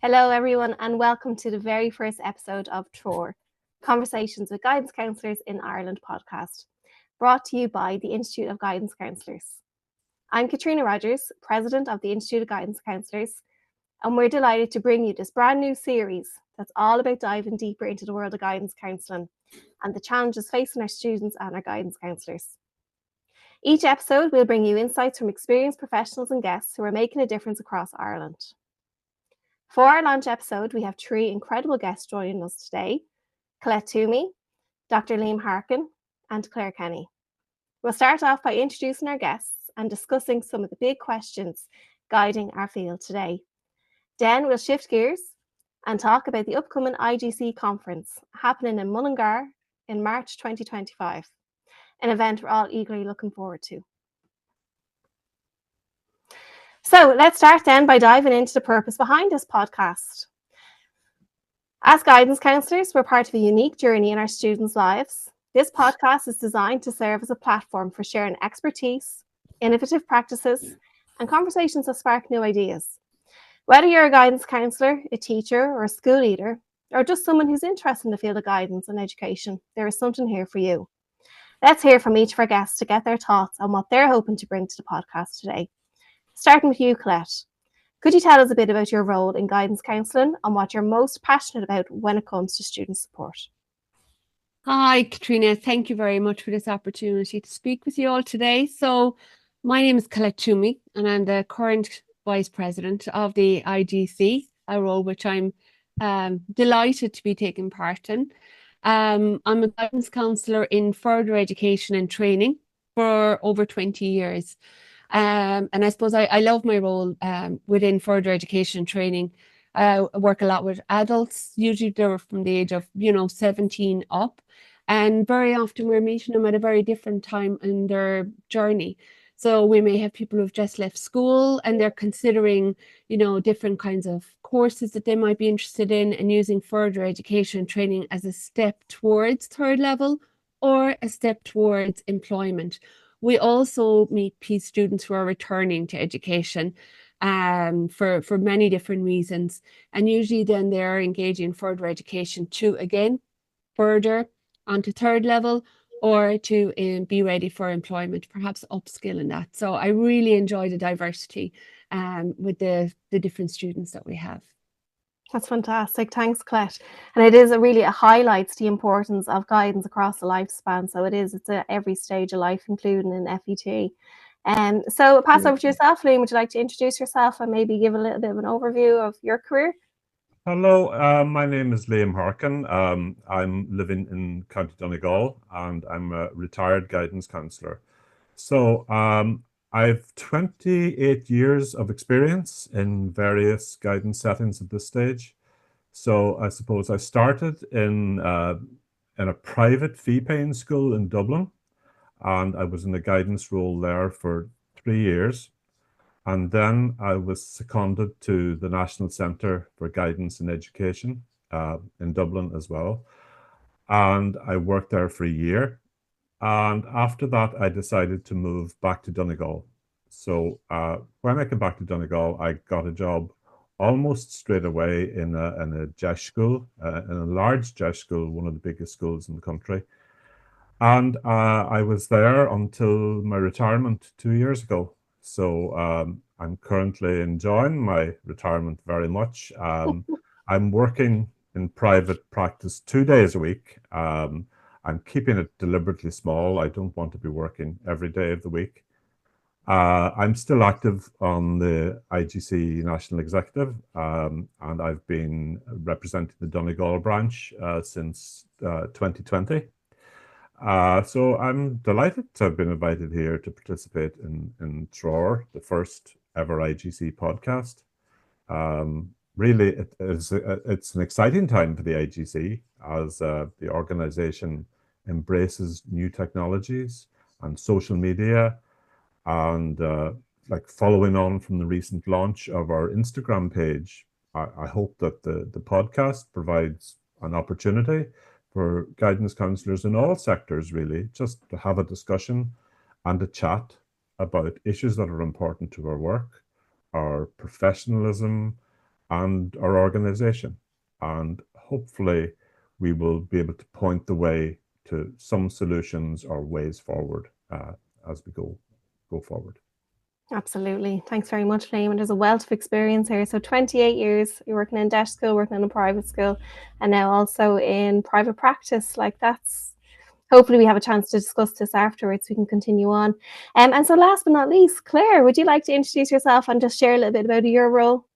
Hello, everyone, and welcome to the very first episode of Treoir, Conversations with Guidance Counsellors in Ireland podcast, brought to you by the Institute of Guidance Counsellors. I'm Katrina Rogers, President of the Institute of Guidance Counsellors, and we're delighted to bring you this brand new series that's all about diving deeper into the world of guidance counselling and the challenges facing our students and our guidance counsellors. Each episode will bring you insights from experienced professionals and guests who are making a difference across Ireland. For our launch episode, we have three incredible guests joining us today: Colette Toomey, Dr. Liam Harkin, and Claire Kenny. We'll start off by introducing our guests and discussing some of the big questions guiding our field today. Then we'll shift gears and talk about the upcoming IGC conference happening in Mullingar in March 2025, an event we're all eagerly looking forward to. So let's start then by diving into the purpose behind this podcast. As guidance counsellors, we're part of a unique journey in our students' lives. This podcast is designed to serve as a platform for sharing expertise, innovative practices, and conversations that spark new ideas. Whether you're a guidance counsellor, a teacher, or a school leader, or just someone who's interested in the field of guidance and education, there is something here for you. Let's hear from each of our guests to get their thoughts on what they're hoping to bring to the podcast today. Starting with you, Colette, could you tell us a bit about your role in guidance counselling and what you're most passionate about when it comes to student support? Hi, Katrina. Thank you very much for this opportunity to speak with you all today. So my name is Colette Toomey, and I'm the current Vice President of the IGC, a role which I'm delighted to be taking part in. I'm a guidance counsellor in further education and training for over 20 years. And I suppose I love my role within further education and training. I work a lot with adults, usually they're from the age of, 17 up. And very often we're meeting them at a very different time in their journey. So we may have people who've just left school and they're considering, different kinds of courses that they might be interested in and using further education and training as a step towards third level or a step towards employment. We also meet PE students who are returning to education for many different reasons. And usually then they're engaging in further education to, again, further onto third level or to be ready for employment, perhaps upskill in that. So I really enjoy the diversity with the different students that we have. That's fantastic. Thanks, Colette. And it is really highlights the importance of guidance across the lifespan. So it's at every stage of life, including in FET. So I'll pass over to yourself, Liam. Would you like to introduce yourself and maybe give a little bit of an overview of your career? Hello, my name is Liam Harkin. I'm living in County Donegal and I'm a retired guidance counsellor. So I've 28 years of experience in various guidance settings at this stage. So I suppose I started in a private fee-paying school in Dublin, and I was in a guidance role there for 3 years. And then I was seconded to the National Centre for Guidance and Education in Dublin as well. And I worked there for a year. And after that, I decided to move back to Donegal. So when I came back to Donegal, I got a job almost straight away in a JESH school, in a large JESH school, one of the biggest schools in the country. And I was there until my retirement 2 years ago. So I'm currently enjoying my retirement very much. I'm working in private practice 2 days a week. I'm keeping it deliberately small. I don't want to be working every day of the week. I'm still active on the IGC National Executive, and I've been representing the Donegal branch since 2020. So I'm delighted to have been invited here to participate in Treoir, the first ever IGC podcast. Really, it's an exciting time for the IGC as the organization embraces new technologies and social media, and like following on from the recent launch of our Instagram page, I hope that the podcast provides an opportunity for guidance counsellors in all sectors, really, just to have a discussion and a chat about issues that are important to our work, our professionalism, and our organization. And hopefully we will be able to point the way to some solutions or ways forward as we go forward. Absolutely. Thanks very much, Liam. And there's a wealth of experience here. So 28 years, you're working in DESH school, working in a private school, and now also in private practice. Like that's, hopefully we have a chance to discuss this afterwards. We can continue on. And so last but not least, Claire, would you like to introduce yourself and just share a little bit about your role?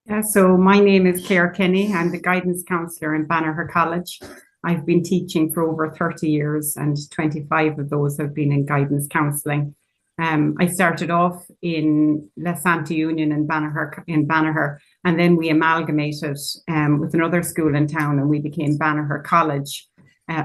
Yeah, so my name is Claire Kenny. I'm the guidance counsellor in Banagher College. I've been teaching for over 30 years and 25 of those have been in guidance counselling. I started off in La Santa Union in Banagher, and then we amalgamated with another school in town and we became Banagher College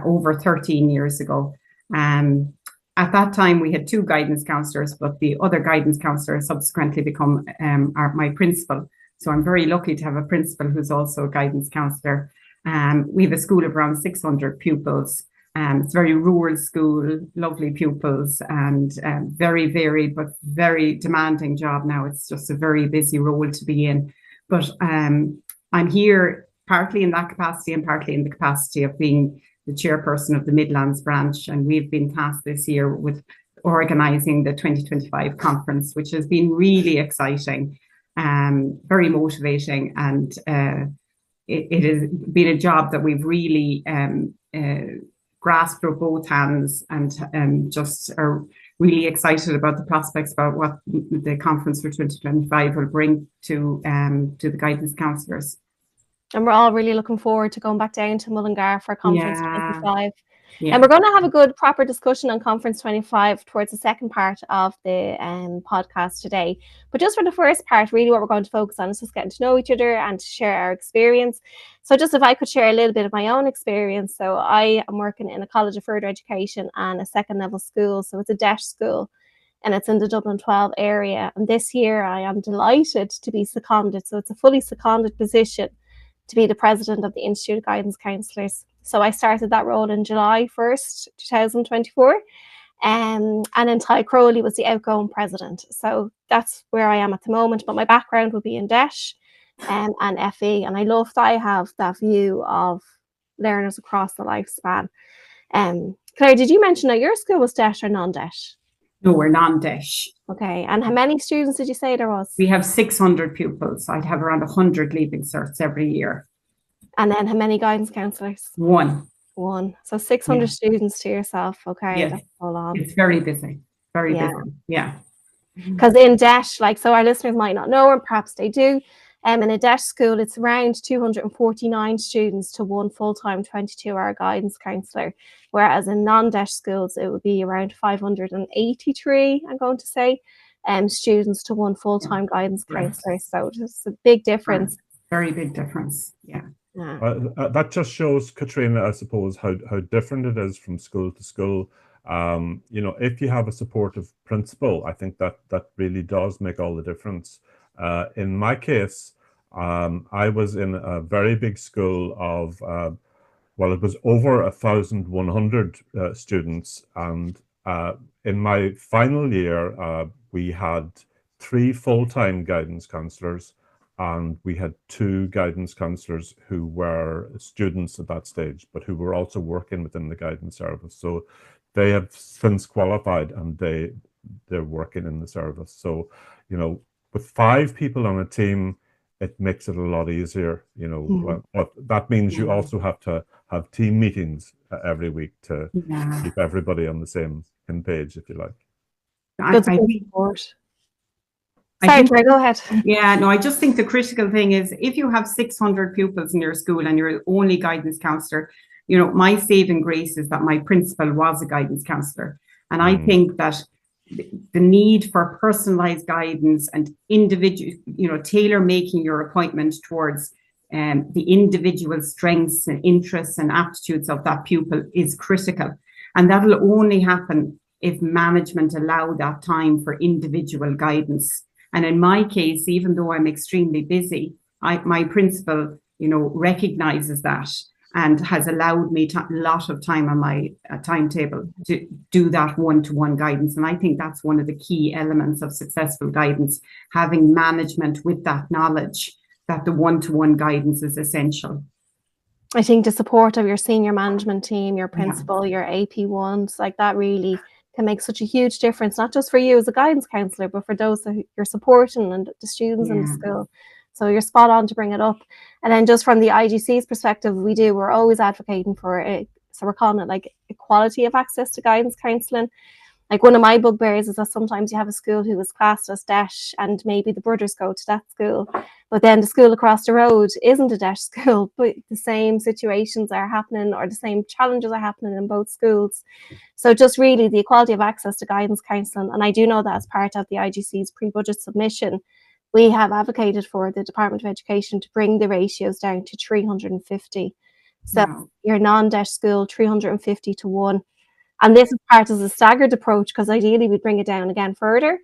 over 13 years ago. At that time, we had 2 guidance counsellors, but the other guidance counsellor subsequently become my principal. So I'm very lucky to have a principal who's also a guidance counsellor. We have a school of around 600 pupils. It's a very rural school, lovely pupils, and very varied but very demanding job now. It's just a very busy role to be in. But I'm here partly in that capacity and partly in the capacity of being the chairperson of the Midlands branch. And we've been tasked this year with organising the 2025 conference, which has been really exciting, very motivating, and it has been a job that we've really grasped with both hands, and just are really excited about the prospects about what the conference for 2025 will bring to the guidance counsellors. And we're all really looking forward to going back down to Mullingar for Conference 25. Yeah. And we're going to have a good proper discussion on Conference 25 towards the second part of the podcast today. But just for the first part, really what we're going to focus on is just getting to know each other and to share our experience. So just if I could share a little bit of my own experience. So I am working in a college of further education and a second level school. So it's a DESH school and it's in the Dublin 12 area. And this year I am delighted to be seconded. So it's a fully seconded position to be the president of the Institute of Guidance Counsellors. So I started that role in July 1st, 2024. And then Ty Crowley was the outgoing president. So that's where I am at the moment. But my background would be in DESH and FE. And I love that I have that view of learners across the lifespan. Claire, did you mention that your school was DESH or non-DESH? No, we're non-DESH. Okay. And how many students did you say there was? We have 600 pupils. I'd have around 100 leaving certs every year. And then how many guidance counsellors? One. So 600 students to yourself. Okay. Yes. That's full on. It's very busy. Very busy. Yeah. Because in DESH, like, so our listeners might not know, and perhaps they do. In a DESH school, it's around 249 students to one full-time 22-hour guidance counsellor, whereas in non-DESH schools, it would be around 583, I'm going to say, students to one full-time guidance counsellor. So just a big difference. Very big difference, yeah. That just shows, Katrina, I suppose, how different it is from school to school. If you have a supportive principal, I think that really does make all the difference. In my case, I was in a very big school of, it was over 1,100 students. And in my final year, we had 3 full-time guidance counsellors, and we had 2 guidance counsellors who were students at that stage, but who were also working within the guidance service. So they have since qualified and they're working in the service. So, with 5 people on a team, it makes it a lot easier, but that means you also have to have team meetings every week to keep everybody on the same page, if you like. Sorry, Claire, go ahead. Yeah, no, I just think the critical thing is if you have 600 pupils in your school and you're the only guidance counsellor, my saving grace is that my principal was a guidance counsellor. And I think that the need for personalised guidance and individual, tailor making your appointment towards the individual strengths and interests and aptitudes of that pupil is critical. And that will only happen if management allow that time for individual guidance. And in my case, even though I'm extremely busy, my principal, recognises that and has allowed me a lot of time on my timetable to do that one-to-one guidance. And I think that's one of the key elements of successful guidance, having management with that knowledge that the one-to-one guidance is essential. I think the support of your senior management team, your Yeah. principal, your AP1s, like that really can make such a huge difference, not just for you as a guidance counsellor, but for those that you're supporting and the students in the Yeah. school. So you're spot on to bring it up. And then just from the IGC's perspective, we're always advocating for it. So we're calling it like equality of access to guidance counselling. Like one of my bugbears is that sometimes you have a school who is classed as DESH and maybe the brothers go to that school, but then the school across the road isn't a DESH school, but the same situations are happening or the same challenges are happening in both schools. So just really the equality of access to guidance counselling. And I do know that as part of the IGC's pre-budget submission, we have advocated for the Department of Education to bring the ratios down to 350. So Wow. your non-DESH school, 350 to 1. And this is part of the staggered approach because ideally we'd bring it down again further.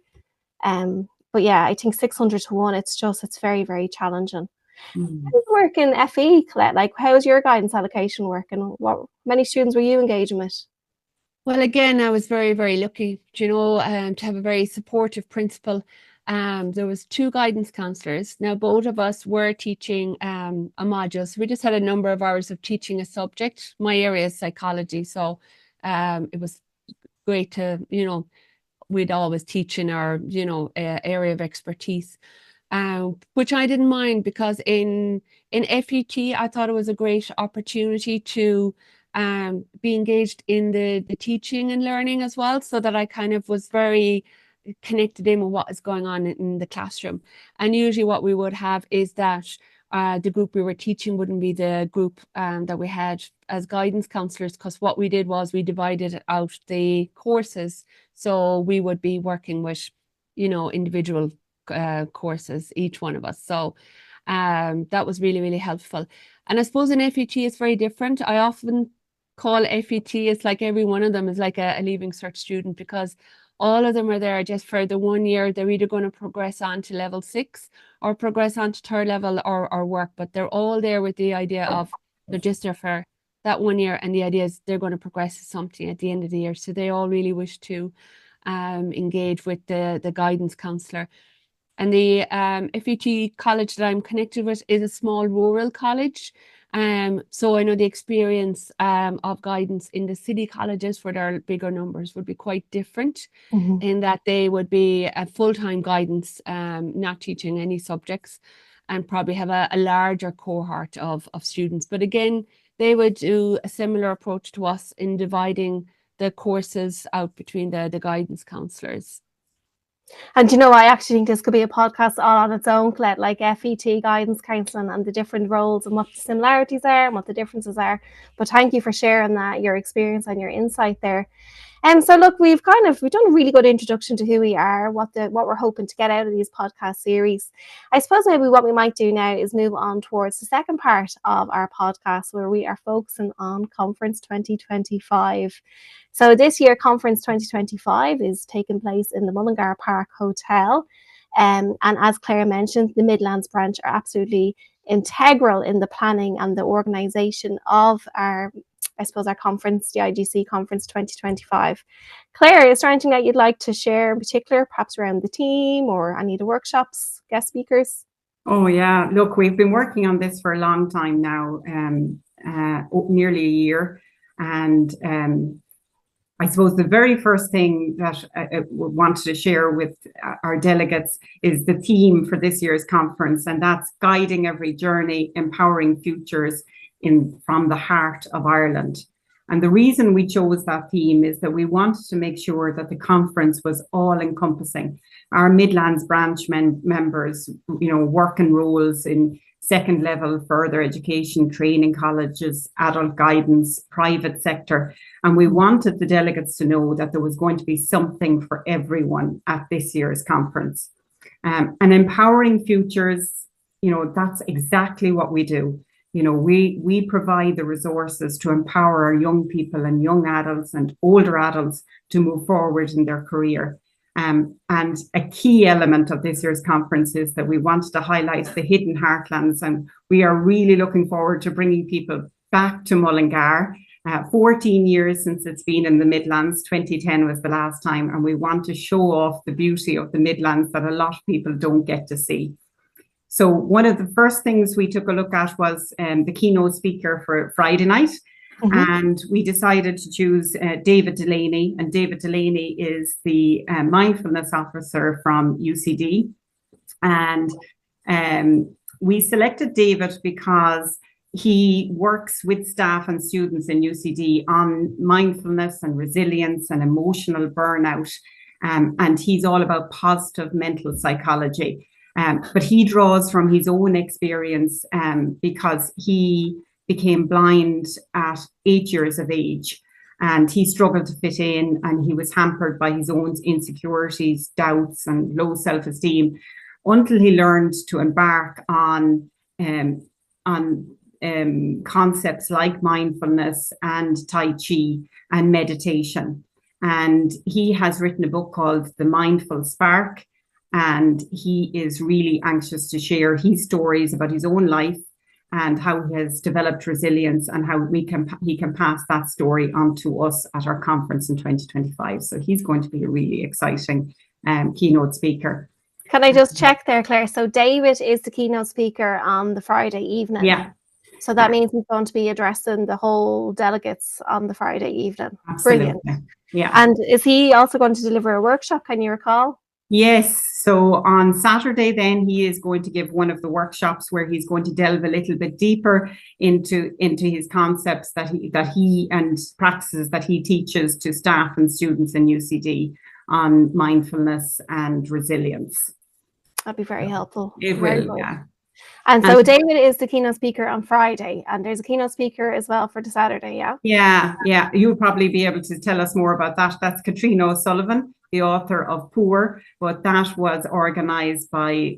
But yeah, I think 600 to 1, it's very, very challenging. Mm. How does it work in FE, Colette? Like, how's your guidance allocation work and what many students were you engaging with? Well, again, I was very, very lucky, to have a very supportive principal. There was 2 guidance counsellors. Now, both of us were teaching a module. So we just had a number of hours of teaching a subject. My area is psychology. So it was great to, we'd always teach in our, area of expertise, which I didn't mind because in FET, I thought it was a great opportunity to be engaged in the teaching and learning as well, so that I kind of was very connected in with what is going on in the classroom. And usually what we would have is that the group we were teaching wouldn't be the group that we had as guidance counsellors, because what we did was we divided out the courses. So we would be working with, individual courses, each one of us. So that was really, really helpful. And I suppose in FET it's very different. I often call FET, it's like every one of them is like a Leaving Cert student, because all of them are there just for the 1 year. They're either going to progress on to level 6 or progress on to 3rd level or work, but they're all there with the idea of they're just there for that 1 year, and the idea is they're going to progress to something at the end of the year. So they all really wish to engage with the guidance counsellor. And the FET college that I'm connected with is a small rural college. So I know the experience of guidance in the city colleges, where there are bigger numbers, would be quite different, in that they would be a full-time guidance, not teaching any subjects, and probably have a larger cohort of students. But again, they would do a similar approach to us in dividing the courses out between the guidance counsellors. And I actually think this could be a podcast all on its own, Colette, like FET guidance counselling and the different roles and what the similarities are and what the differences are. But thank you for sharing that, your experience and your insight there. So look, we've done a really good introduction to who we are, what we're hoping to get out of these podcast series. I suppose maybe what we might do now is move on towards the second part of our podcast, where we are focusing on Conference 2025. So this year, Conference 2025 is taking place in the Mullingar Park Hotel. And as Claire mentioned, the Midlands branch are absolutely integral in the planning and the organisation of our conference, the IGC Conference 2025. Claire, is there anything that you'd like to share in particular, perhaps around the team or any of the workshops, guest speakers? Oh yeah, look, we've been working on this for a long time now, nearly a year. And I suppose the very first thing that I wanted to share with our delegates is the theme for this year's conference, and that's guiding every journey, empowering futures from the heart of Ireland. And the reason we chose that theme is that we wanted to make sure that the conference was all-encompassing. Our Midlands branch members, work in roles in second level further education, training colleges, adult guidance, private sector. And we wanted the delegates to know that there was going to be something for everyone at this year's conference. And empowering futures, that's exactly what we do. We provide the resources to empower our young people and young adults and older adults to move forward in their career. And a key element of this year's conference is that we wanted to highlight the hidden heartlands, and we are really looking forward to bringing people back to Mullingar. 14 years since it's been in the Midlands, 2010 was the last time, and we want to show off the beauty of the Midlands that a lot of people don't get to see. So one of the first things we took a look at was the keynote speaker for Friday night. And we decided to choose David Delaney. And David Delaney is the mindfulness officer from UCD. And we selected David because he works with staff and students in UCD on mindfulness and resilience and emotional burnout. And he's all about positive mental psychology. But he draws from his own experience because he became blind at 8 years of age, and he struggled to fit in, and he was hampered by his own insecurities, doubts, and low self-esteem until he learned to embark on concepts like mindfulness and Tai Chi and meditation. And he has written a book called The Mindful Spark, and he is really anxious to share his stories about his own life and how he has developed resilience and how he can pass that story on to us at our conference in 2025. So he's going to be a really exciting keynote speaker. Can I just check there, Claire? So David is the keynote speaker on the Friday evening. Yeah. So that means he's going to be addressing the whole delegates on the Friday evening. Absolutely. Brilliant. Yeah. And is he also going to deliver a workshop? Can you recall? Yes. So on Saturday, then he is going to give one of the workshops where he's going to delve a little bit deeper into his concepts that he and practices that he teaches to staff and students in UCD on mindfulness and resilience. That'd be very helpful. It will, yeah. And so David is the keynote speaker on Friday, and there's a keynote speaker as well for the Saturday, yeah? Yeah. You'll probably be able to tell us more about that. That's Katrina O'Sullivan, the author of Poor, but that was organised by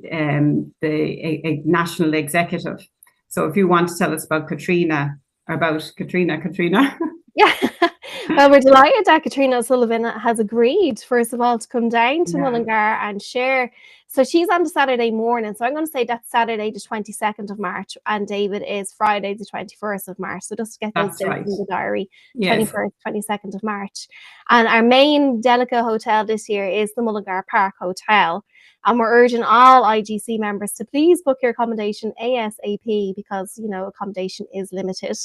the national executive. So if you want to tell us about Katrina. Yeah. Well, we're delighted that Katrina O'Sullivan has agreed, first of all, to come down to Mullingar and share. So she's on the Saturday morning. So I'm going to say that's Saturday, the 22nd of March, and David is Friday, the 21st of March. So just to get those dates in the diary, 21st, 22nd of March. And our main delegate hotel this year is the Mullingar Park Hotel. And we're urging all IGC members to please book your accommodation ASAP because, you know, accommodation is limited.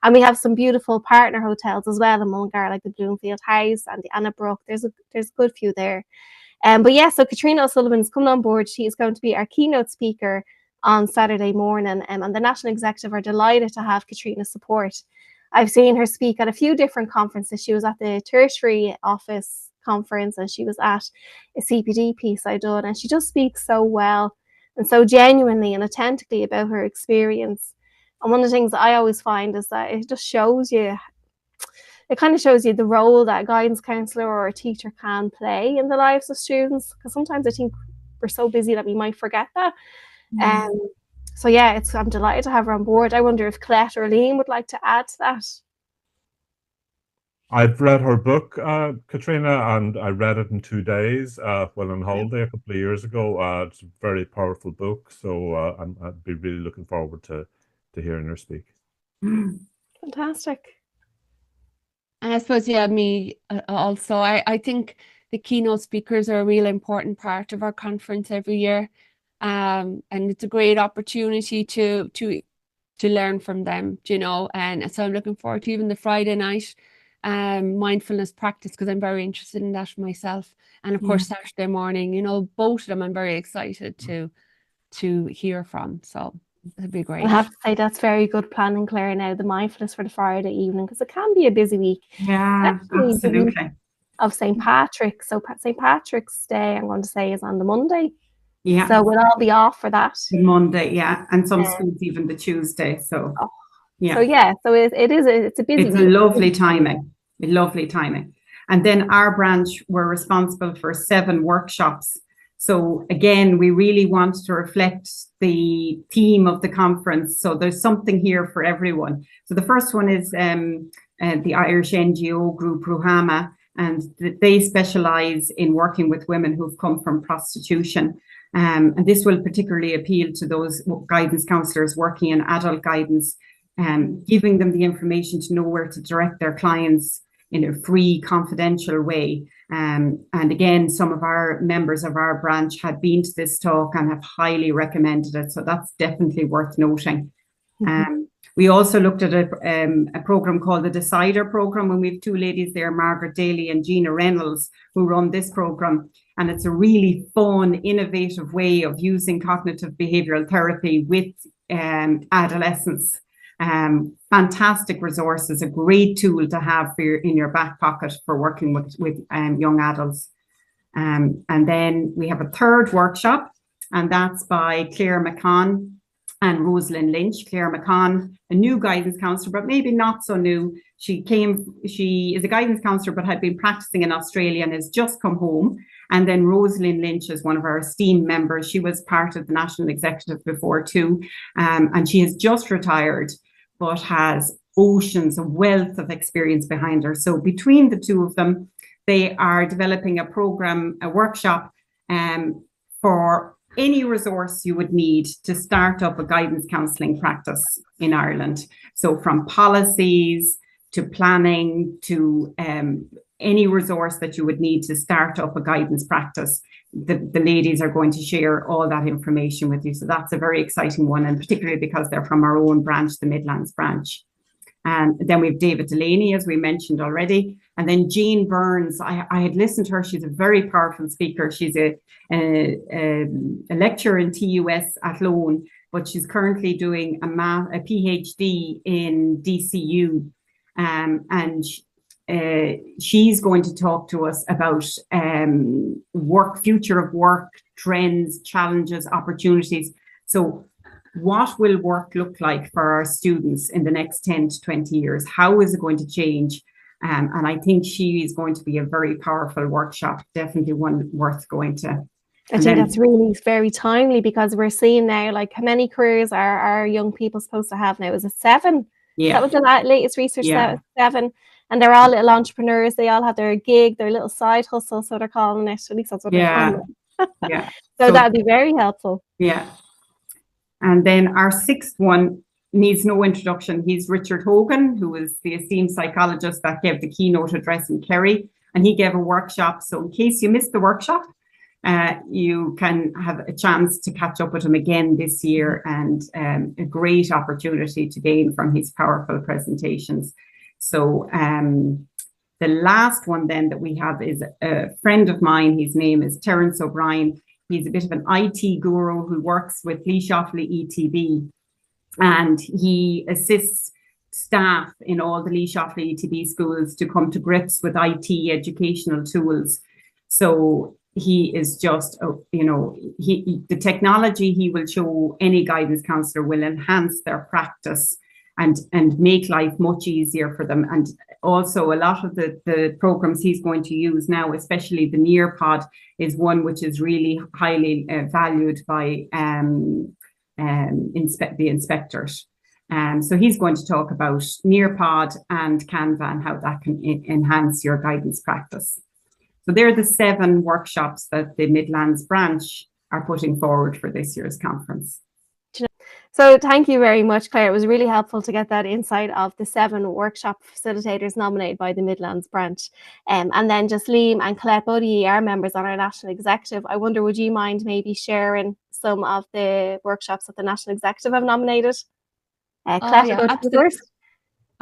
And we have some beautiful partner hotels as well in Mullingar, like the Bloomfield House and the Annabrook. There's a good few there. But yeah, so Katrina O'Sullivan is coming on board. She is going to be our keynote speaker on Saturday morning. And the National Executive are delighted to have Katrina's support. I've seen her speak at a few different conferences. She was at the tertiary office conference and she was at a CPD piece I done, and she just speaks so well and so genuinely and authentically about her experience. And one of the things that I always find is that it just shows you, it kind of shows you the role that a guidance counsellor or a teacher can play in the lives of students, because sometimes I think we're so busy that we might forget that. So yeah, I'm delighted to have her on board. I wonder if Colette or Liam would like to add to that. I've read her book, Katrina, and I read it in 2 days while on holiday a couple of years ago. It's a very powerful book, so I'd be really looking forward to hearing her speak. Fantastic. And I suppose, me also, I think the keynote speakers are a real important part of our conference every year. And it's a great opportunity to learn from them, you know, and so I'm looking forward to even the Friday night mindfulness practice, because I'm very interested in that myself. And of course, Saturday morning, you know, both of them I'm very excited to hear from. So it'd be great. I have to say that's very good planning, Claire, now, the mindfulness for the Friday evening, because it can be a busy week. Yeah, absolutely. Of St. Patrick's. So St. Patrick's Day, I'm going to say, is on the Monday. Yeah. So we'll all be off for that. The Monday, yeah. And some schools even the Tuesday. So So it's a busy week. It's a lovely timing. And then our branch were responsible for 7 workshops. So again, we really want to reflect the theme of the conference. So there's something here for everyone. So the first one is the Irish NGO group Ruhama, and they specialize in working with women who've come from prostitution. And this will particularly appeal to those guidance counsellors working in adult guidance, giving them the information to know where to direct their clients in a free, confidential way. And again, some of our members of our branch had been to this talk and have highly recommended it. So that's definitely worth noting. We also looked at a program called the Decider program, and we have two ladies there, Margaret Daly and Gina Reynolds, who run this program. And it's a really fun, innovative way of using cognitive behavioral therapy with adolescents. Fantastic resources, a great tool to have for in your back pocket for working with young adults. And then we have a third workshop, and that's by Claire McCann and Rosalind Lynch. Claire McCann, a new guidance counsellor, but maybe not so new. She is a guidance counsellor, but had been practicing in Australia and has just come home. And then Rosalind Lynch is one of our esteemed members. She was part of the National Executive before too. And she has just retired, but has oceans, a wealth of experience behind her. So between the two of them, they are developing a program, a workshop for any resource you would need to start up a guidance counselling practice in Ireland. So from policies to planning to any resource that you would need to start up a guidance practice, the ladies are going to share all that information with you. So that's a very exciting one, and particularly because they're from our own branch, the Midlands branch. And then we have David Delaney, as we mentioned already. And then Jean Burns, I had listened to her. She's a very powerful speaker. She's a lecturer in TUS at Lone, but she's currently doing a PhD in DCU. And she's going to talk to us about future of work, trends, challenges, opportunities. So what will work look like for our students in the next 10 to 20 years? How is it going to change? And I think she is going to be a very powerful workshop, definitely one worth going to. I think that's really very timely, because we're seeing now, like, how many careers are our young people supposed to have now? Is it 7? Yeah. That was the latest research, Yeah. 7. And they're all little entrepreneurs. They all have their gig, their little side hustle, so they're calling it. At least that's what they're calling it. Yeah. So that'd be very helpful. Yeah. And then our sixth one needs no introduction. He's Richard Hogan, who is the esteemed psychologist that gave the keynote address in Kerry, and he gave a workshop. So in case you missed the workshop, you can have a chance to catch up with him again this year, and a great opportunity to gain from his powerful presentations. So the last one then that we have is a friend of mine. His name is Terence O'Brien. He's a bit of an IT guru who works with Lee Shoffley ETB, and he assists staff in all the Lee Shoffley ETB schools to come to grips with IT educational tools. So he is just, the technology he will show any guidance counsellor will enhance their practice and make life much easier for them. And also a lot of the programs he's going to use now, especially the Nearpod, is one which is really highly valued by the inspectors. So he's going to talk about Nearpod and Canva and how that can enhance your guidance practice. So they're the 7 workshops that the Midlands branch are putting forward for this year's conference. So thank you very much, Claire. It was really helpful to get that insight of the 7 workshop facilitators nominated by the Midlands branch. And then just Liam and Colette, both of you are members on our National Executive. I wonder, would you mind maybe sharing some of the workshops that the National Executive have nominated? Colette, yeah, go to the first.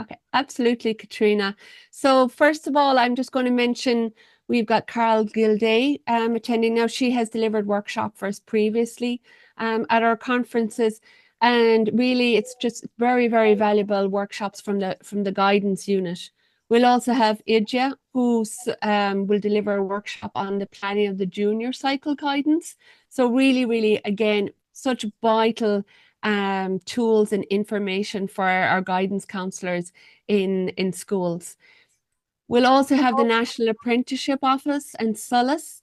Okay, absolutely, Katrina. So first of all, I'm just going to mention we've got Carol Gilday attending now. She has delivered workshop for us previously at our conferences. And really, it's just very, very valuable workshops from the guidance unit. We'll also have Idja, who will deliver a workshop on the planning of the junior cycle guidance. So really, really, again, such vital tools and information for our guidance counsellors in schools. We'll also have the National Apprenticeship Office and Solace.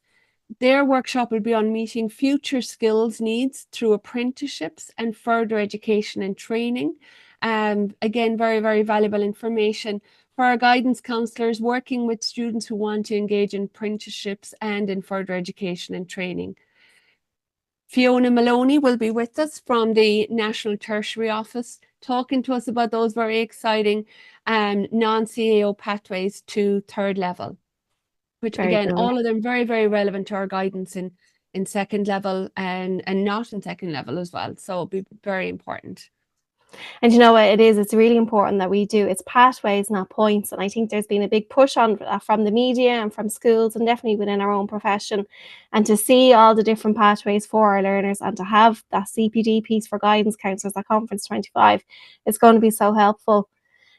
Their workshop will be on meeting future skills needs through apprenticeships and further education and training. Again, very, very valuable information for our guidance counsellors working with students who want to engage in apprenticeships and in further education and training. Fiona Maloney will be with us from the National Tertiary Office, talking to us about those very exciting non-CAO pathways to 3rd level. which Very again, good. all of them very, very relevant to our guidance in second level and not in second level as well. So it'll be very important. And you know what it is? It's really important that we do. It's pathways, not points. And I think there's been a big push on from the media and from schools and definitely within our own profession. And to see all the different pathways for our learners and to have that CPD piece for guidance counsellors at Conference 25 is going to be so helpful.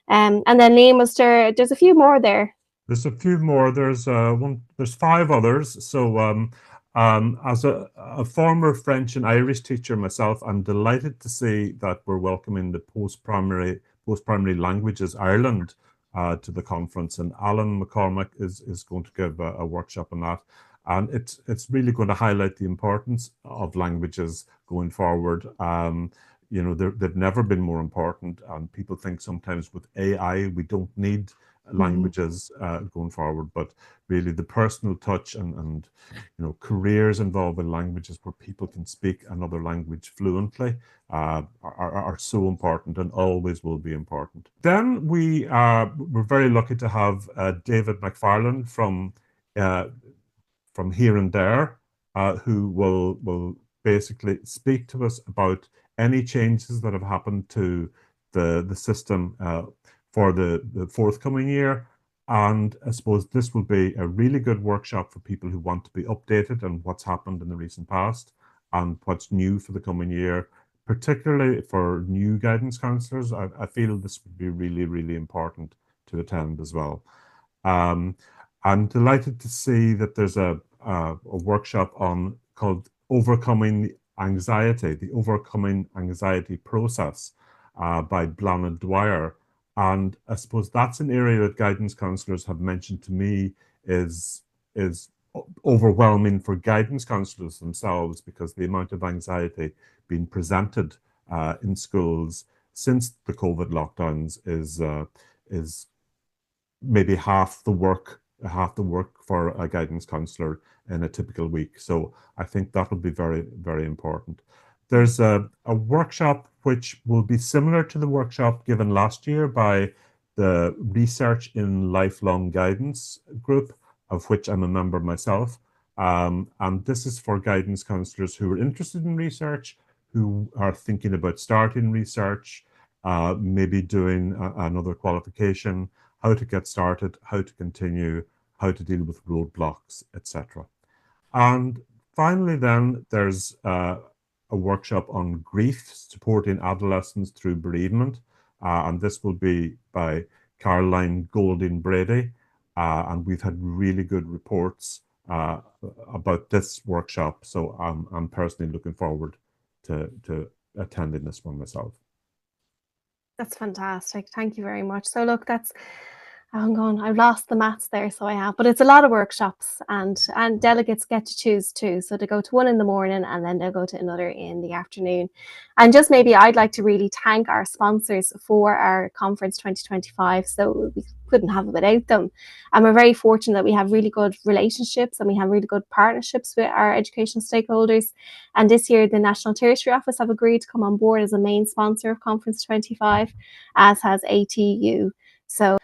And then Liam, there's a few more there. There's a few more. There's 5 others. So as a former French and Irish teacher myself, I'm delighted to see that we're welcoming the post-primary languages Ireland to the conference, and Alan McCormack is going to give a workshop on that. And it's really going to highlight the importance of languages going forward. You know, they've never been more important, and people think sometimes with AI we don't need languages going forward, but really the personal touch and you know, careers involved with languages where people can speak another language fluently are so important and always will be important. Then we're very lucky to have David McFarland from Here and There, who will basically speak to us about any changes that have happened to the system for the forthcoming year. And I suppose this will be a really good workshop for people who want to be updated on what's happened in the recent past and what's new for the coming year, particularly for new guidance counsellors. I feel this would be really, really important to attend as well. I'm delighted to see that there's a workshop called Overcoming Anxiety, the Overcoming Anxiety Process by Blanna Dwyer. And I suppose that's an area that guidance counsellors have mentioned to me is overwhelming for guidance counsellors themselves, because the amount of anxiety being presented in schools since the COVID lockdowns is maybe half the work for a guidance counsellor in a typical week. So I think that will be very, very important. There's a workshop which will be similar to the workshop given last year by the Research in Lifelong Guidance group, of which I'm a member myself. And this is for guidance counsellors who are interested in research, who are thinking about starting research, maybe doing another qualification, how to get started, how to continue, how to deal with roadblocks, etc. And finally, then there's a workshop on grief, supporting adolescents through bereavement. And this will be by Caroline Golding Brady. And we've had really good reports about this workshop. So I'm personally looking forward to attending this one myself. That's fantastic. Thank you very much. So look, I've lost the maths there, so I have, but it's a lot of workshops, and delegates get to choose too. So they go to one in the morning and then they'll go to another in the afternoon. And just maybe I'd like to really thank our sponsors for our conference 2025. So we couldn't have it without them. And we're very fortunate that we have really good relationships and we have really good partnerships with our education stakeholders. And this year, the National Tertiary Office have agreed to come on board as a main sponsor of Conference 25, as has ATU. So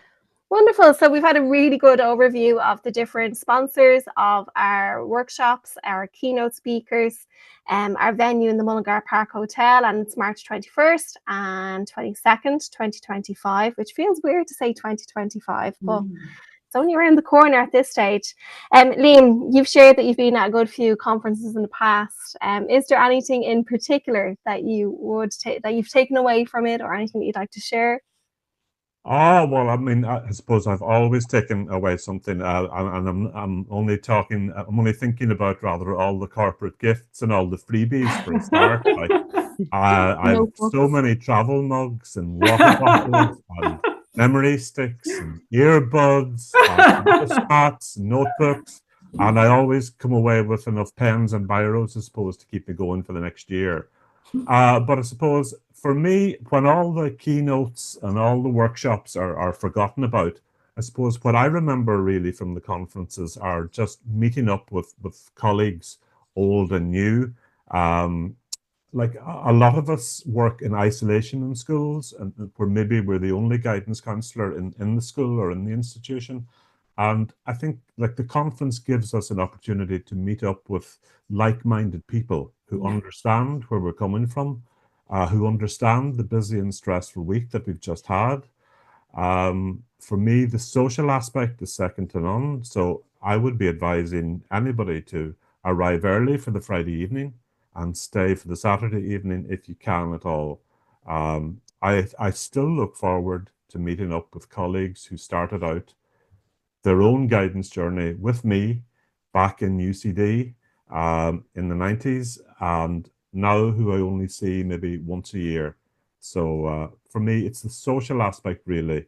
wonderful. So we've had a really good overview of the different sponsors of our workshops, our keynote speakers, our venue in the Mullingar Park Hotel, and it's March 21st and 22nd, 2025, which feels weird to say 2025, but it's only around the corner at this stage. Liam, you've shared that you've been at a good few conferences in the past. Is there anything in particular that that you've taken away from it, or anything that you'd like to share? Oh, well, I mean, I suppose I've always taken away something, and I'm only thinking about rather all the corporate gifts and all the freebies for a start. Like, I've so many travel mugs and water bottles and memory sticks and earbuds and spots, notebooks, and I always come away with enough pens and biros, I suppose, to keep me going for the next year. But I suppose for me, when all the keynotes and all the workshops are forgotten about, I suppose what I remember really from the conferences are just meeting up with colleagues, old and new. Like a lot of us work in isolation in schools, and where maybe we're the only guidance counsellor in the school or in the institution. And I think like the conference gives us an opportunity to meet up with like-minded people who understand where we're coming from, who understand the busy and stressful week that we've just had. For me, the social aspect is second to none. So I would be advising anybody to arrive early for the Friday evening and stay for the Saturday evening if you can at all. I still look forward to meeting up with colleagues who started out their own guidance journey with me back in UCD in the 90s, and now who I only see maybe once a year. So for me, it's the social aspect really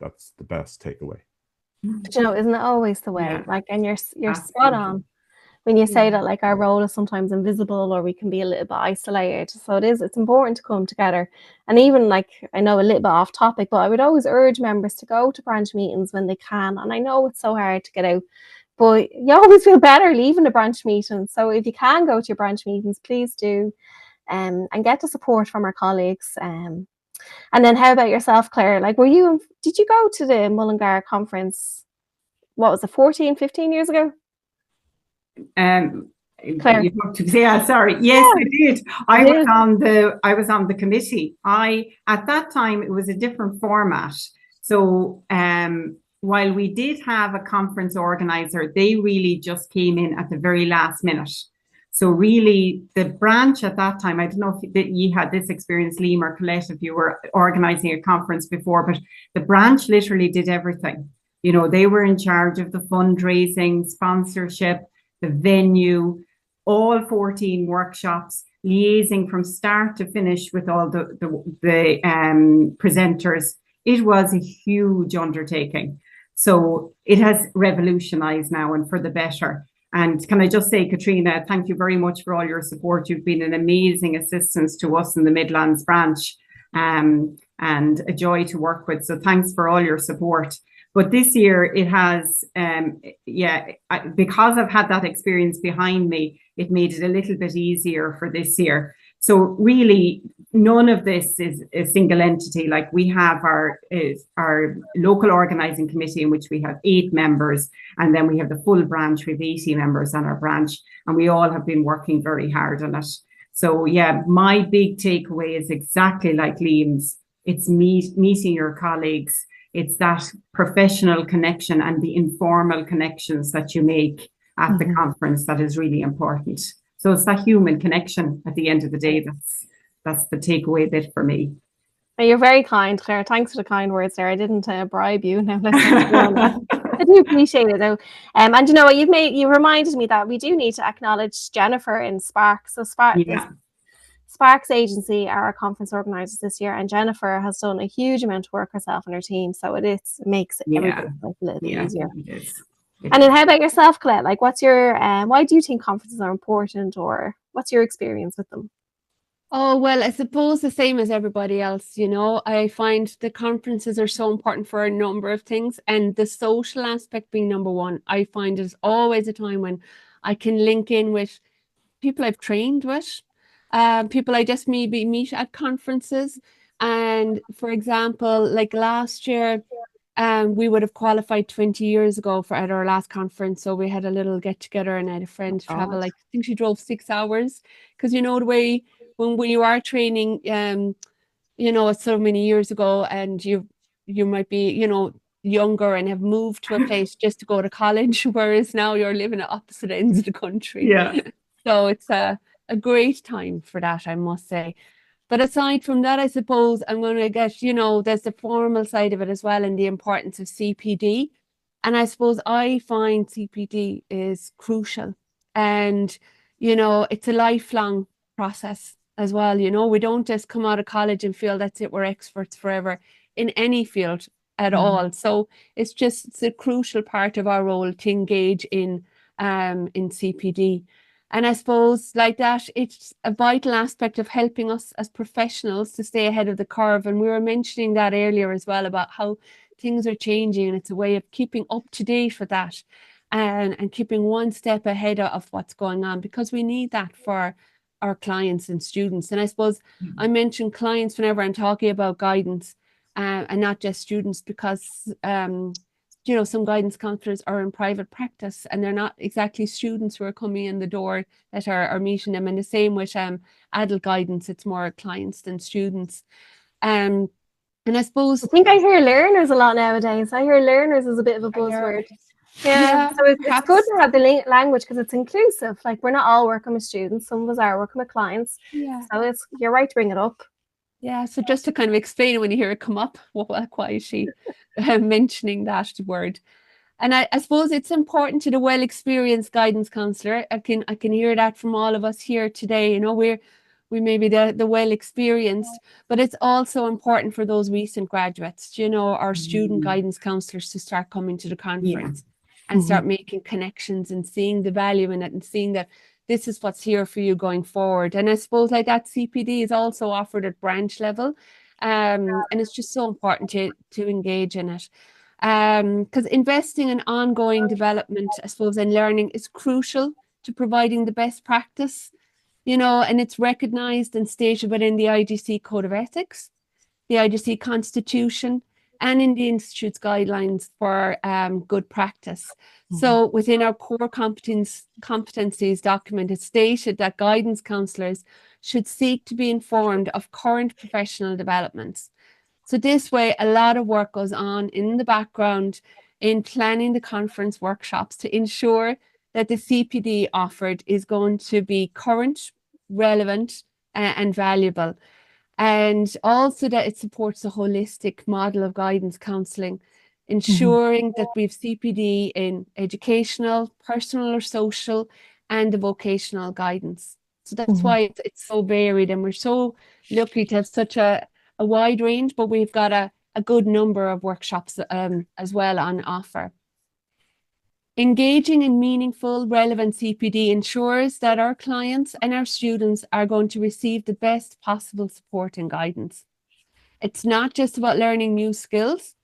that's the best takeaway. But, you know, isn't it always the way? Yeah. Like, and you're spot Absolutely. on when you say Yeah. that, like, our role is sometimes invisible or we can be a little bit isolated. So it's important to come together. And even like, I know a little bit off topic, but I would always urge members to go to branch meetings when they can. And I know it's so hard to get out, but you always feel better leaving the branch meeting. So if you can go to your branch meetings, please do, and get the support from our colleagues. And then how about yourself, Claire? Like, did you go to the Mullingar conference? What was it, 14, 15 years ago? Claire. You have to, yeah, sorry. Yes, I did. I was on the committee. At that time it was a different format. So while we did have a conference organizer, they really just came in at the very last minute. So really the branch at that time, I don't know if you had this experience, Liam or Colette, if you were organizing a conference before, but the branch literally did everything. You know, they were in charge of the fundraising, sponsorship, the venue, all 14 workshops, liaising from start to finish with all the presenters. It was a huge undertaking. So it has revolutionized now and for the better. And can I just say, Katrina, thank you very much for all your support. You've been an amazing assistance to us in the Midlands branch, and a joy to work with. So thanks for all your support. But this year it has, because I've had that experience behind me, it made it a little bit easier for this year. So really, none of this is a single entity. Like we have our local organising committee in which we have 8 members, and then we have the full branch with 80 members on our branch, and we all have been working very hard on it. So yeah, my big takeaway is exactly like Liam's. It's meeting your colleagues. It's that professional connection and the informal connections that you make at the conference that is really important. So it's that human connection at the end of the day. That's the takeaway bit for me. You're very kind, Claire. Thanks for the kind words there. I didn't bribe you. Now I do appreciate it though. And you know what, you reminded me that we do need to acknowledge Jennifer in Spark. So Sparks Agency are our conference organisers this year, and Jennifer has done a huge amount of work herself and her team, so it makes everybody's life a little bit easier. It is. And then how about yourself, Colette? Like, what's your why do you think conferences are important, or what's your experience with them? Oh, well, I suppose the same as everybody else, you know. I find the conferences are so important for a number of things, and the social aspect being number one. I find it's always a time when I can link in with people I've trained with, people I just maybe meet at conferences. And for example, like last year, we would have qualified 20 years ago at our last conference. So we had a little get together, and I had a friend travel, like I think she drove 6 hours, because you know the way when you are training, you know, so many years ago, and you might be, you know, younger and have moved to a place just to go to college, whereas now you're living at opposite ends of the country. Yeah. So it's a great time for that, I must say. But aside from that, I suppose I'm going to get, you know, there's the formal side of it as well, and the importance of CPD. And I suppose I find CPD is crucial. And, you know, it's a lifelong process as well. You know, we don't just come out of college and feel that's it, we're experts forever in any field at all. So it's a crucial part of our role to engage in CPD. And I suppose like that, it's a vital aspect of helping us as professionals to stay ahead of the curve. And we were mentioning that earlier as well, about how things are changing, and it's a way of keeping up to date with that, and keeping one step ahead of what's going on, because we need that for our clients and students. And I suppose I mention clients whenever I'm talking about guidance, and not just students, because you know, some guidance counselors are in private practice and they're not exactly students who are coming in the door that are meeting them. And the same with adult guidance, it's more clients than students. And I suppose I think I hear learners a lot nowadays. I hear learners as a bit of a buzzword. Yeah, so it's good to have the language because it's inclusive. Like, we're not all working with students. Some of us are working with clients. Yeah. So you're right to bring it up. Yeah, so just to kind of explain it when you hear it come up, why is she mentioning that word? And I suppose it's important to the well-experienced guidance counsellor. I can hear that from all of us here today. You know, we may be the well-experienced, but it's also important for those recent graduates, you know, our student guidance counsellors to start coming to the conference and start making connections and seeing the value in it and seeing that this is what's here for you going forward. And I suppose like that CPD is also offered at branch level. And it's just so important to engage in it. Because investing in ongoing development, I suppose, and learning is crucial to providing the best practice, you know, and it's recognized and stated within the IGC Code of Ethics, the IGC Constitution, and in the Institute's guidelines for good practice. So within our core competencies document, it's stated that guidance counsellors should seek to be informed of current professional developments. So this way, a lot of work goes on in the background in planning the conference workshops to ensure that the CPD offered is going to be current, relevant, and valuable. And also that it supports a holistic model of guidance counselling, ensuring that we've CPD in educational, personal or social, and the vocational guidance. So that's why it's so varied, and we're so lucky to have such a wide range, but we've got a good number of workshops as well on offer. Engaging in meaningful, relevant CPD ensures that our clients and our students are going to receive the best possible support and guidance. It's not just about learning new skills,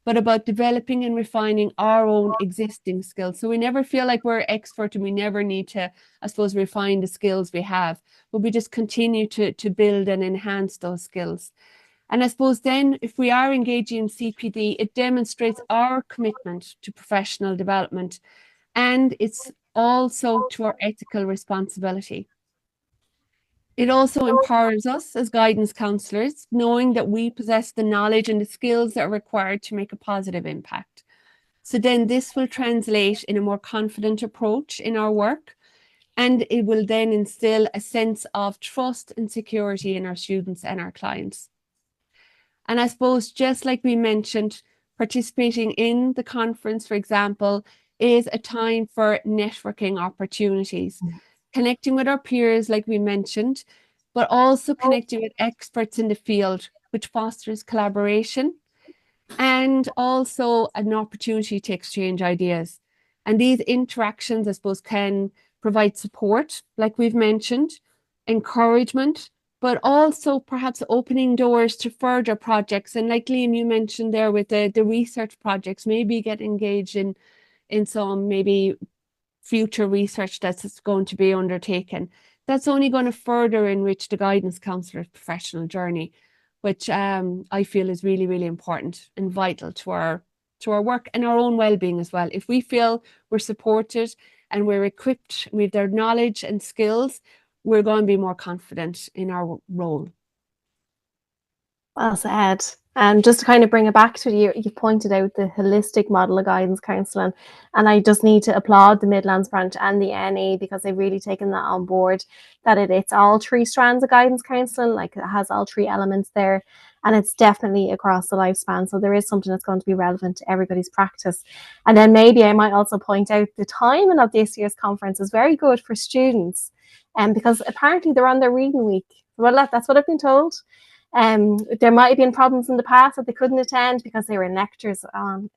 but about developing and refining our own existing skills. So we never feel like we're expert and we never need to, I suppose, refine the skills we have, but we just continue to build and enhance those skills. And I suppose then if we are engaging in CPD, it demonstrates our commitment to professional development, and it's also to our ethical responsibility. It also empowers us as guidance counsellors, knowing that we possess the knowledge and the skills that are required to make a positive impact. So then this will translate in a more confident approach in our work, and it will then instill a sense of trust and security in our students and our clients. And I suppose, just like we mentioned, participating in the conference, for example, is a time for networking opportunities, connecting with our peers, like we mentioned, but also connecting with experts in the field, which fosters collaboration and also an opportunity to exchange ideas. And these interactions, I suppose, can provide support, like we've mentioned, encouragement, but also perhaps opening doors to further projects. And like Liam, you mentioned there with the research projects, maybe get engaged in some maybe future research that's going to be undertaken. That's only going to further enrich the guidance counsellor's professional journey, which I feel is really, really important and vital to our work and our own well-being as well. If we feel we're supported and we're equipped with their knowledge and skills, we're going to be more confident in our role. Well said. And just to kind of bring it back to you pointed out the holistic model of guidance counselling, and I just need to applaud the Midlands branch and the NE because they've really taken that on board, that it's all three strands of guidance counselling, like it has all three elements there, and it's definitely across the lifespan. So there is something that's going to be relevant to everybody's practice. And then maybe I might also point out the timing of this year's conference is very good for students, because apparently they're on their reading week. Well, that's what I've been told. There might have been problems in the past that they couldn't attend because they were in lectures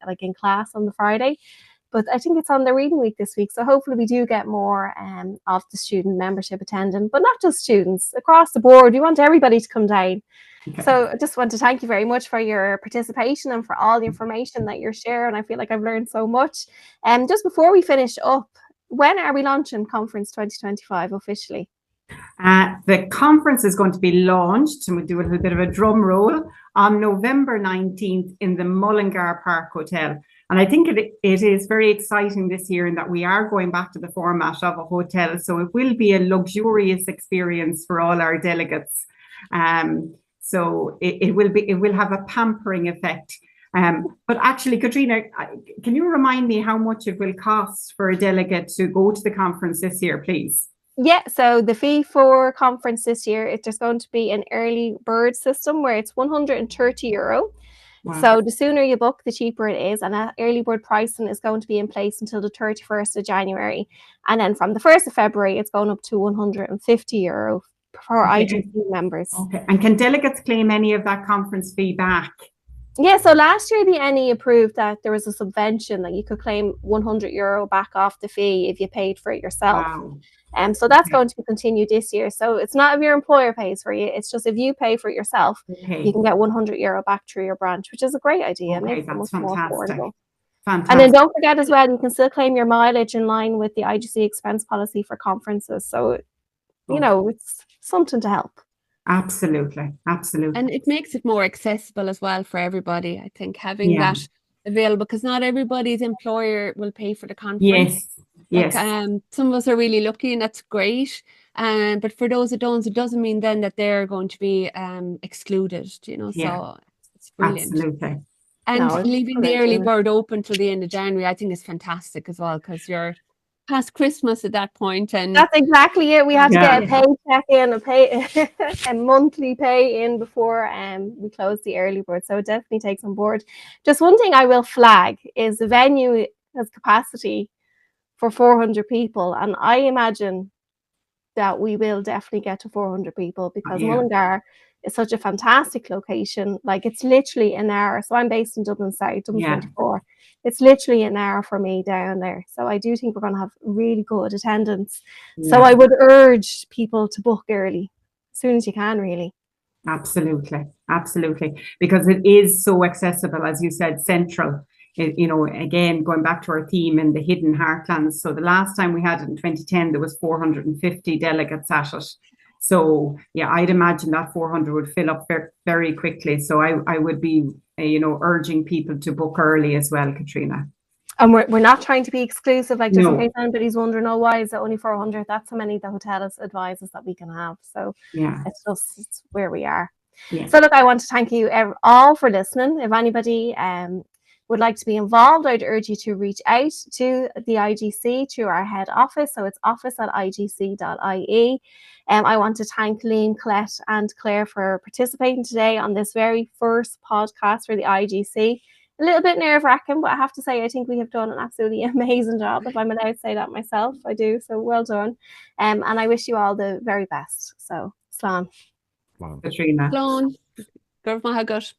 like in class on the Friday, but I think it's on the reading week this week. So hopefully we do get more of the student membership attending, but not just students, across the board. We want everybody to come down. Okay. So I just want to thank you very much for your participation and for all the information that you're sharing. I feel like I've learned so much. Just before we finish up, when are we launching Conference 2025 officially? The conference is going to be launched, and we'll do a little bit of a drum roll, on November 19th in the Mullingar Park Hotel. And I think it is very exciting this year in that we are going back to the format of a hotel. So it will be a luxurious experience for all our delegates. So it will have a pampering effect. But actually, Katrina, can you remind me how much it will cost for a delegate to go to the conference this year, please? Yeah, so the fee for conference this year, there's going to be an early bird system where it's €130. Wow. So the sooner you book, the cheaper it is. And that early bird pricing is going to be in place until the 31st of January. And then from the 1st of February, it's going up to €150 for IGC members. Okay. And can delegates claim any of that conference fee back? Yeah, so last year the NE approved that there was a subvention that you could claim €100 back off the fee if you paid for it yourself. Wow. So that's going to be continued this year. So it's not if your employer pays for you, it's just if you pay for it yourself, you can get €100 back through your branch, which is a great idea. It makes it much more affordable. Fantastic. And then don't forget as well, you can still claim your mileage in line with the IGC expense policy for conferences. So, you know, it's something to help. Absolutely. Absolutely. And it makes it more accessible as well for everybody, I think, having that available, because not everybody's employer will pay for the conference. Yes. Some of us are really lucky, and that's great. But for those that don't, it doesn't mean then that they're going to be excluded, you know. So it's brilliant. Absolutely. And leaving the early bird open till the end of January, I think is fantastic as well, because you're past Christmas at that point. And that's exactly it. We have to get a paycheck in, a monthly pay in before we close the early bird. So it definitely takes on board. Just one thing I will flag is the venue has capacity for 400 people. And I imagine that we will definitely get to 400 people because Mullingar is such a fantastic location. Like, it's literally an hour. So I'm based in Dublin South, Dublin 24. It's literally an hour for me down there. So I do think we're going to have really good attendance. So I would urge people to book early, as soon as you can, really. Absolutely. Absolutely. Because it is so accessible, as you said, central. You know, again, going back to our theme in the hidden heartlands. So the last time we had it in 2010, there was 450 delegates at it. So yeah, I'd imagine that 400 would fill up very quickly. So I would be, urging people to book early as well, Katrina. And we're not trying to be exclusive, like, just in case anybody's wondering, oh, why is it only 400? That's how many the hotel advises that we can have. So it's where we are. Yeah. So look, I want to thank you all for listening. If anybody would like to be involved, I'd urge you to reach out to the IGC through our head office. So it's office@igc.ie. I want to thank Liam, Colette and Claire for participating today on this very first podcast for the IGC. A little bit nerve-wracking, but I have to say, I think we have done an absolutely amazing job. If I'm allowed to say that myself, I do. So well done. And I wish you all the very best. So, slán. Katrina. Slán. Go for my gut.